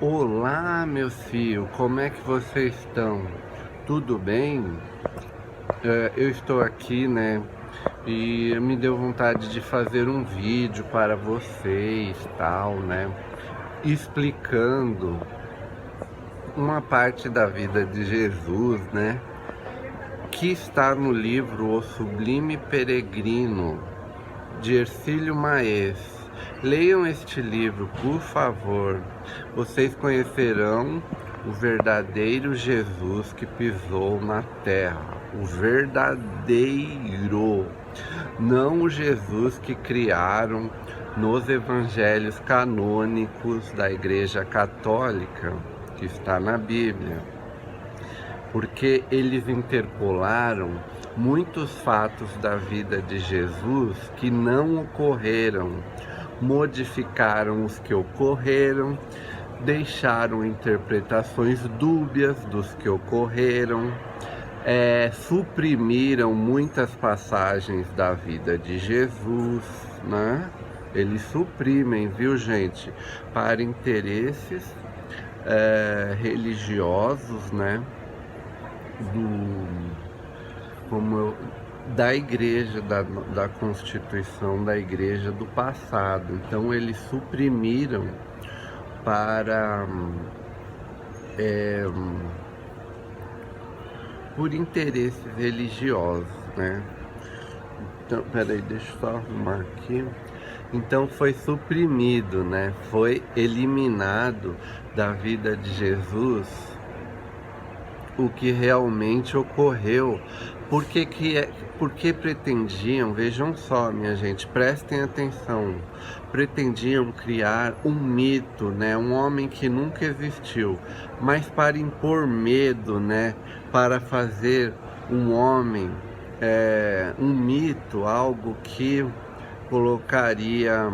Olá, meus filhos, como é que vocês estão? Tudo bem? Eu estou aqui, né? E me deu vontade de fazer um vídeo para vocês, tal, né? Explicando uma parte da vida de Jesus, né? Que está no livro O Sublime Peregrino, de Hercílio Maes. Leiam este livro, por favor. Vocês conhecerão o verdadeiro Jesus que pisou na terra. O verdadeiro. Não o Jesus que criaram nos evangelhos canônicos da Igreja Católica, que está na Bíblia. Porque eles interpolaram muitos fatos da vida de Jesus que não ocorreram, modificaram os que ocorreram, deixaram interpretações dúbias dos que ocorreram, suprimiram muitas passagens da vida de Jesus, né? Eles suprimem, viu, gente, para interesses religiosos, né? Da igreja, da Constituição da igreja do passado. Então eles suprimiram para por interesses religiosos, né? Então, peraí, deixa eu só arrumar aqui. Então foi suprimido, né? Foi eliminado da vida de Jesus o que realmente ocorreu. Porque pretendiam, vejam só, minha gente, prestem atenção, pretendiam criar um mito, né, um homem que nunca existiu, mas para impor medo, né, para fazer um homem, um mito, algo que colocaria,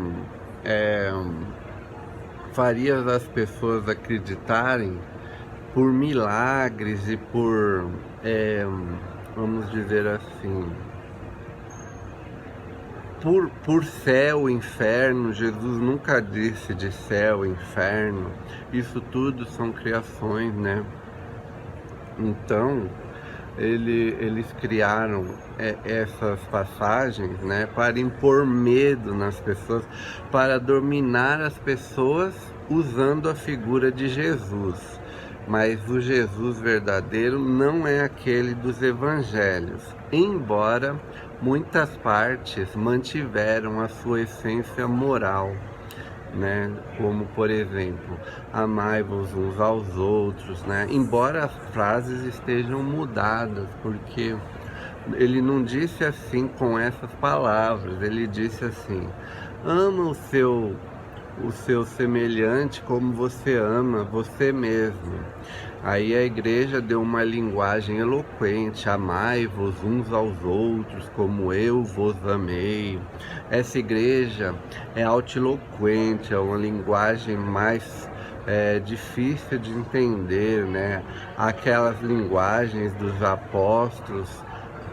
faria as pessoas acreditarem por milagres e por, vamos dizer assim, por céu, inferno. Jesus nunca disse de céu, inferno. Isso tudo são criações, né? Então, eles criaram essas passagens, né, para impor medo nas pessoas, para dominar as pessoas usando a figura de Jesus. Mas o Jesus verdadeiro não é aquele dos evangelhos, embora muitas partes mantiveram a sua essência moral, né? Como, por exemplo, amai-vos uns aos outros, né? Embora as frases estejam mudadas, porque ele não disse assim com essas palavras, ele disse assim: ama o seu semelhante como você ama você mesmo. Aí a igreja deu uma linguagem eloquente: amai-vos uns aos outros como eu vos amei. Essa igreja é altiloquente, é uma linguagem mais difícil de entender, né? Aquelas linguagens dos apóstolos,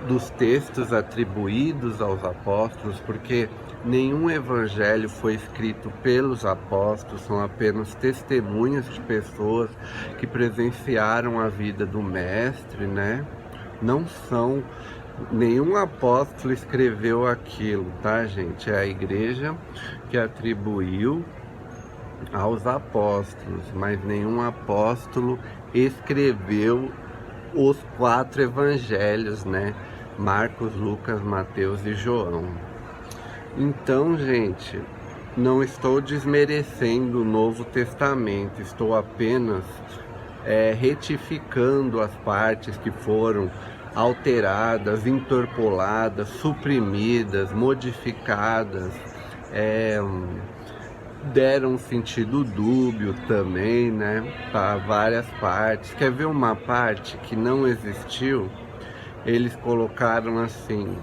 dos textos atribuídos aos apóstolos, porque nenhum evangelho foi escrito pelos apóstolos, são apenas testemunhas de pessoas que presenciaram a vida do mestre, né? Não são, nenhum apóstolo escreveu aquilo, tá, gente? É a igreja que atribuiu aos apóstolos, mas nenhum apóstolo escreveu os 4 evangelhos, né? Marcos, Lucas, Mateus e João. Então, gente, não estou desmerecendo o Novo Testamento, estou apenas retificando as partes que foram alteradas, interpoladas, suprimidas, modificadas, deram um sentido dúbio também, né, para várias partes. Quer ver uma parte que não existiu? Eles colocaram assim: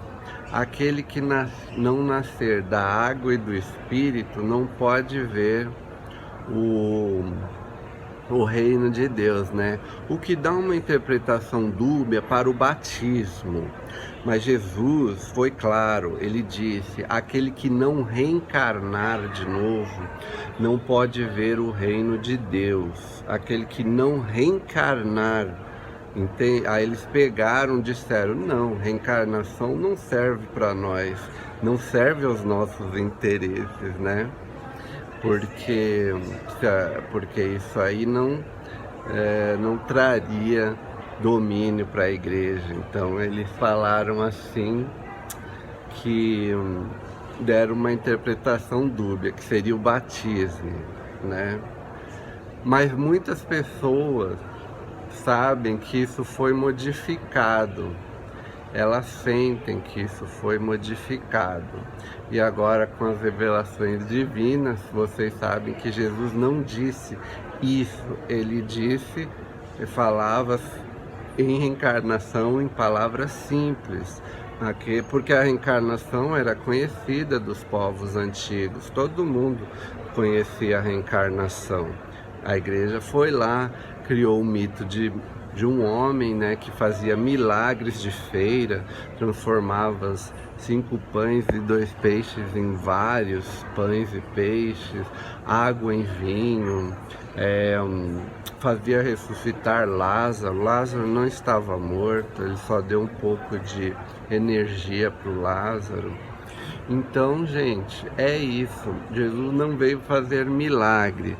aquele que não nascer da água e do Espírito não pode ver o reino de Deus, né? O que dá uma interpretação dúbia para o batismo. Mas Jesus foi claro, ele disse: aquele que não reencarnar de novo não pode ver o reino de Deus. Aquele que não reencarnar. Entende? Aí eles pegaram e disseram: não, reencarnação não serve para nós, não serve aos nossos interesses, né? Porque isso aí não traria domínio para a igreja. Então eles falaram assim, que deram uma interpretação dúbia, que seria o batismo, né? Mas muitas pessoas sabem que isso foi modificado. Elas sentem que isso foi modificado. E agora, com as revelações divinas, vocês sabem que Jesus não disse isso. Ele falava em reencarnação em palavras simples. Porque a reencarnação era conhecida dos povos antigos. Todo mundo conhecia a reencarnação. A igreja foi lá, criou o mito de um homem, né, que fazia milagres de feira, transformava 5 pães e 2 peixes em vários pães e peixes, água em vinho, fazia ressuscitar Lázaro. Lázaro não estava morto, ele só deu um pouco de energia para o Lázaro. Então, gente, é isso. Jesus não veio fazer milagre,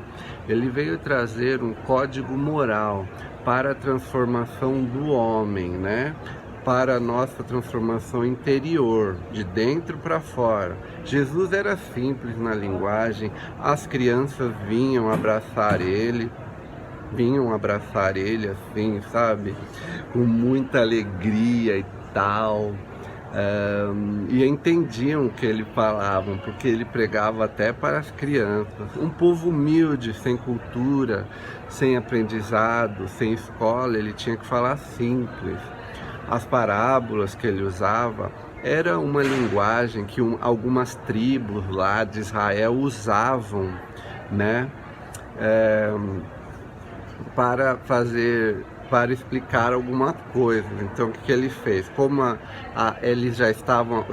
ele veio trazer um código moral para a transformação do homem, né? Para a nossa transformação interior, de dentro para fora. Jesus era simples na linguagem, as crianças vinham abraçar ele assim, sabe? Com muita alegria e tal. E entendiam o que ele falava, porque ele pregava até para as crianças. Um povo humilde, sem cultura, sem aprendizado, sem escola, ele tinha que falar simples. As parábolas que ele usava era uma linguagem que algumas tribos lá de Israel usavam, né? Para explicar algumas coisas. Então, o que ele fez? Como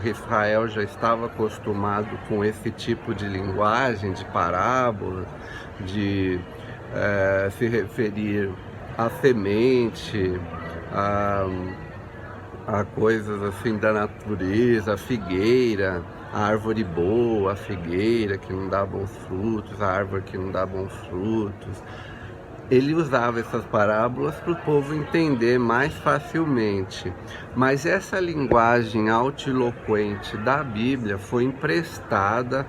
Israel já estava acostumado com esse tipo de linguagem, de parábolas, de se referir à semente, a coisas assim da natureza, a figueira, a árvore boa, a figueira que não dá bons frutos, a árvore que não dá bons frutos. Ele usava essas parábolas para o povo entender mais facilmente. Mas essa linguagem altiloquente da Bíblia foi emprestada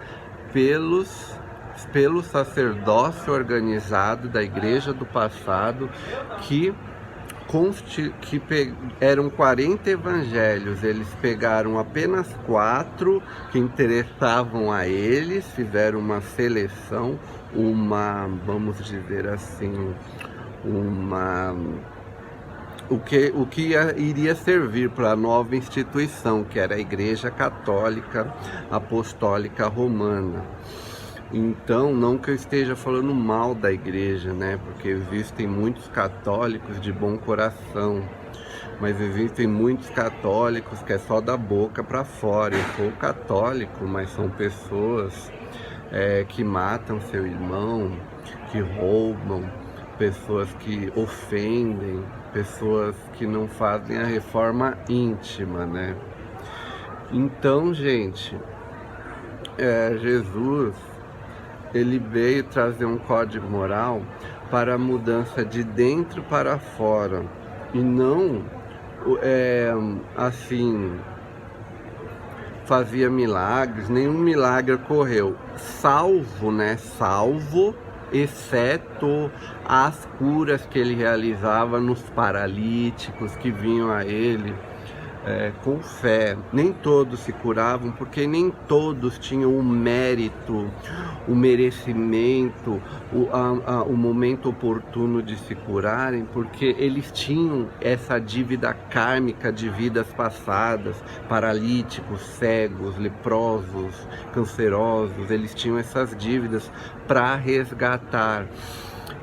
pelo sacerdócio organizado da igreja do passado, que eram 40 evangelhos. Eles pegaram apenas 4 que interessavam a eles, fizeram uma seleção, vamos dizer assim, o que iria servir para a nova instituição, que era a Igreja Católica Apostólica Romana. Então, não que eu esteja falando mal da igreja, né? Porque existem muitos católicos de bom coração, mas existem muitos católicos que é só da boca para fora. Eu sou católico, mas são pessoas que matam seu irmão, que roubam, pessoas que ofendem, pessoas que não fazem a reforma íntima, né? Então, gente, Jesus, ele veio trazer um código moral para a mudança de dentro para fora, e não assim, fazia milagres. Nenhum milagre ocorreu, salvo, exceto as curas que ele realizava nos paralíticos que vinham a ele com fé. Nem todos se curavam, porque nem todos tinham o mérito, o merecimento, o momento oportuno de se curarem, porque eles tinham essa dívida kármica de vidas passadas. Paralíticos, cegos, leprosos, cancerosos, eles tinham essas dívidas para resgatar.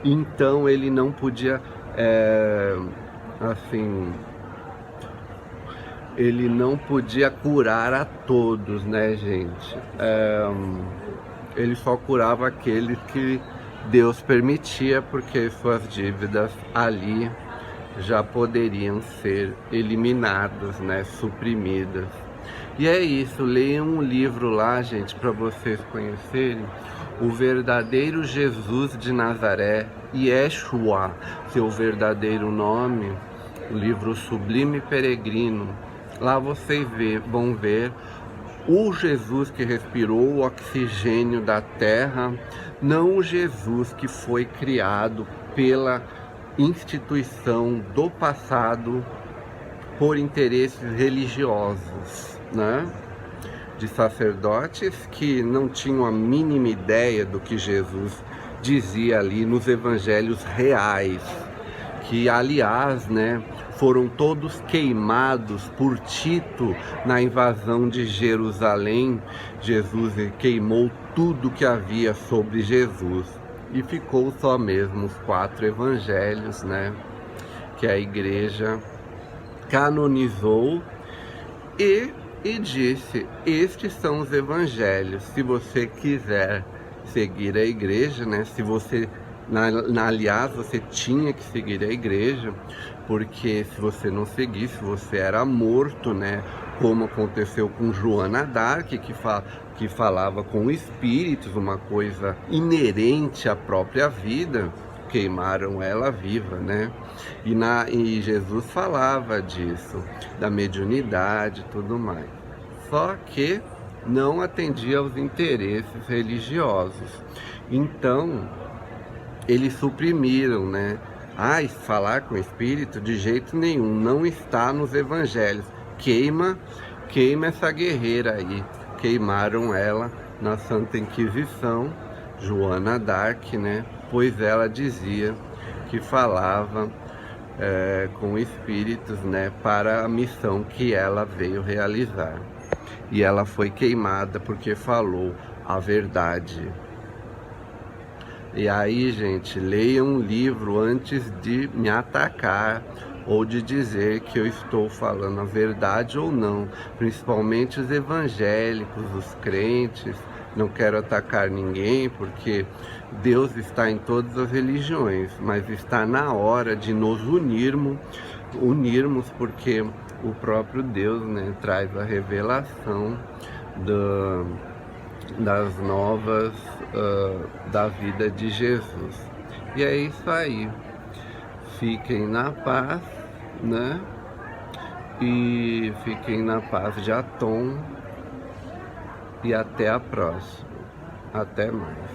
Então ele não podia, assim, ele não podia curar a todos, né, gente? Ele só curava aqueles que Deus permitia, porque suas dívidas ali já poderiam ser eliminadas, né, suprimidas. E é isso, leiam um livro lá, gente, para vocês conhecerem o verdadeiro Jesus de Nazaré, Yeshua, seu verdadeiro nome, o livro Sublime Peregrino. Lá vocês vão ver o Jesus que respirou o oxigênio da terra, não o Jesus que foi criado pela instituição do passado por interesses religiosos, né? De sacerdotes que não tinham a mínima ideia do que Jesus dizia ali nos evangelhos reais, que aliás, né, foram todos queimados por Tito na invasão de Jerusalém. Jesus queimou tudo que havia sobre Jesus e ficou só mesmo os 4 evangelhos, né, que a igreja canonizou e disse: estes são os evangelhos. Se você quiser seguir a igreja, né, se você aliás, você tinha que seguir a igreja, porque se você não seguisse, você era morto, né? Como aconteceu com Joana d'Arc, que falava com espíritos, uma coisa inerente à própria vida, queimaram ela viva, né? E Jesus falava disso, da mediunidade e tudo mais. Só que não atendia aos interesses religiosos. Então, eles suprimiram, né? Falar com o espírito de jeito nenhum, não está nos evangelhos. Queima essa guerreira aí. Queimaram ela na Santa Inquisição, Joana d'Arc, né? Pois ela dizia que falava com espíritos, né? Para a missão que ela veio realizar. E ela foi queimada porque falou a verdade. E aí, gente, leiam um livro antes de me atacar ou de dizer que eu estou falando a verdade ou não. Principalmente os evangélicos, os crentes. Não quero atacar ninguém, porque Deus está em todas as religiões, mas está na hora de nos unirmos, porque o próprio Deus, né, traz a revelação das novas da vida de Jesus. E é isso aí. Fiquem na paz, né? E fiquem na paz de Atom. E até a próxima. Até mais.